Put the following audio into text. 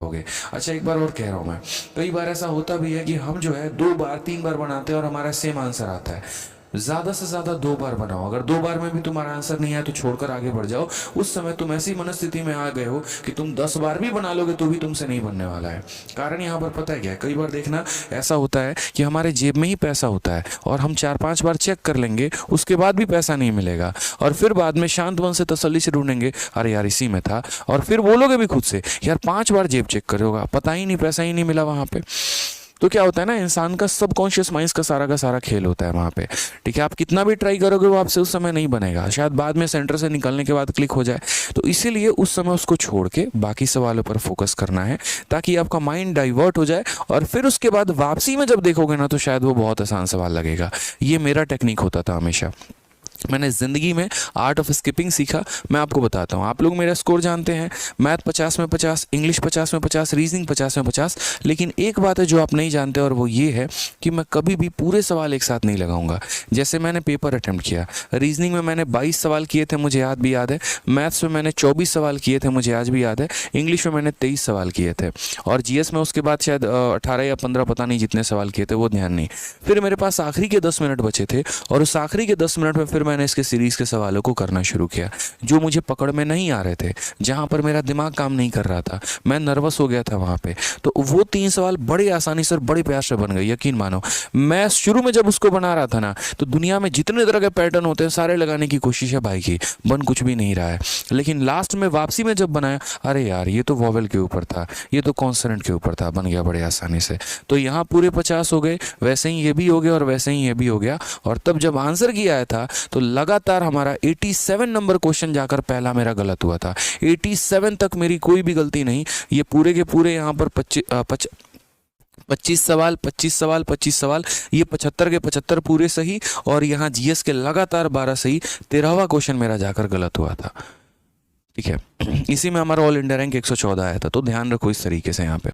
होगे। अच्छा, एक बार और कह रहा हूँ मैं, कई बार ऐसा होता भी है कि हम जो है 2 बार 3 बार बनाते हैं और हमारा सेम आंसर आता है। ज्यादा से ज्यादा 2 बार बनाओ। अगर 2 बार में भी तुम्हारा आंसर नहीं आया तो छोड़कर आगे बढ़ जाओ। उस समय तुम ऐसी मनस्थिति में आ गए हो कि तुम 10 बार भी बना लोगे तो भी तुमसे नहीं बनने वाला है। कारण यहाँ पर पता है क्या है, कई बार देखना ऐसा होता है कि हमारे जेब में ही पैसा होता है और हम 4-5 बार चेक कर लेंगे, उसके बाद भी पैसा नहीं मिलेगा और फिर बाद में शांत मन से तसल्ली से ढूंढेंगे, अरे यार इसी में था, और फिर बोलोगे भी खुद से, यार 5 बार जेब चेक करोगा, पता ही नहीं, पैसा ही नहीं मिला वहां पे। तो क्या होता है ना, इंसान का सबकॉन्शियस माइंड का सारा खेल होता है वहाँ पे। ठीक है, आप कितना भी ट्राई करोगे वो आपसे उस समय नहीं बनेगा, शायद बाद में सेंटर से निकलने के बाद क्लिक हो जाए। तो इसीलिए उस समय उसको छोड़ के बाकी सवालों पर फोकस करना है, ताकि आपका माइंड डाइवर्ट हो जाए और फिर उसके बाद वापसी में जब देखोगे ना तो शायद वो बहुत आसान सवाल लगेगा। ये मेरा टेक्निक होता था हमेशा। मैंने ज़िंदगी में आर्ट ऑफ स्किपिंग सीखा। मैं आपको बताता हूँ, आप लोग मेरा स्कोर जानते हैं, मैथ 50 में 50, इंग्लिश 50 में 50, रीजनिंग 50 में 50। लेकिन एक बात है जो आप नहीं जानते, और वो ये है कि मैं कभी भी पूरे सवाल एक साथ नहीं लगाऊंगा। जैसे मैंने पेपर अटेम्प्ट किया, रीजनिंग में मैंने 22 सवाल किए थे, मुझे याद भी याद है। मैथ्स में मैंने 24 सवाल किए थे, मुझे आज भी याद है। इंग्लिश में मैंने 23 सवाल किए थे, और जीएस में उसके बाद शायद 18 या 15, पता नहीं जितने सवाल किए थे वो ध्यान नहीं। फिर मेरे पास आखिरी के 10 मिनट बचे थे, और उस आखिरी के 10 मिनट में फिर मैंने इसके सीरीज के सवालों को करना शुरू किया, जो मुझे पकड़ में नहीं आ रहे थे, जहां पर मेरा दिमाग काम नहीं कर रहा था, मैं नर्वस हो गया था वहां पे। तो वो 3 सवाल बड़े आसानी से और बड़े प्यार से बन गए, यकीन मानो। मैं शुरू में जब उसको बना रहा था ना, तो दुनिया में जितने तरह के पैटर्न होते हैं सारे लगाने की कोशिश है भाई की, बन कुछ भी नहीं रहा है। लेकिन लास्ट में वापसी में जब बनाया, अरे यार ये तो वॉवेल के ऊपर था, ये तो कॉन्सोनेंट के ऊपर था, बन गया बड़े आसानी से। तो यहाँ पूरे 50 हो गए, वैसे ही ये भी हो गया और वैसे ही ये भी हो गया। और तब जब आंसर किया आया था तो लगातार हमारा 87 नंबर क्वेश्चन जाकर पहला मेरा गलत हुआ था। 87 तक मेरी कोई भी गलती नहीं। ये पूरे के पूरे यहाँ पर 25 सवाल 25 सवाल 25 सवाल, ये 75 के 75 पूरे सही, और यहाँ जीएस के लगातार 12 सही। 13वां क्वेश्चन मेरा जाकर गलत हुआ था। ठीक है, इसी में हमारा ऑल इंडिया रैंक 114 आया था। तो ध्यान रखो इस तरीके से यहाँ पे।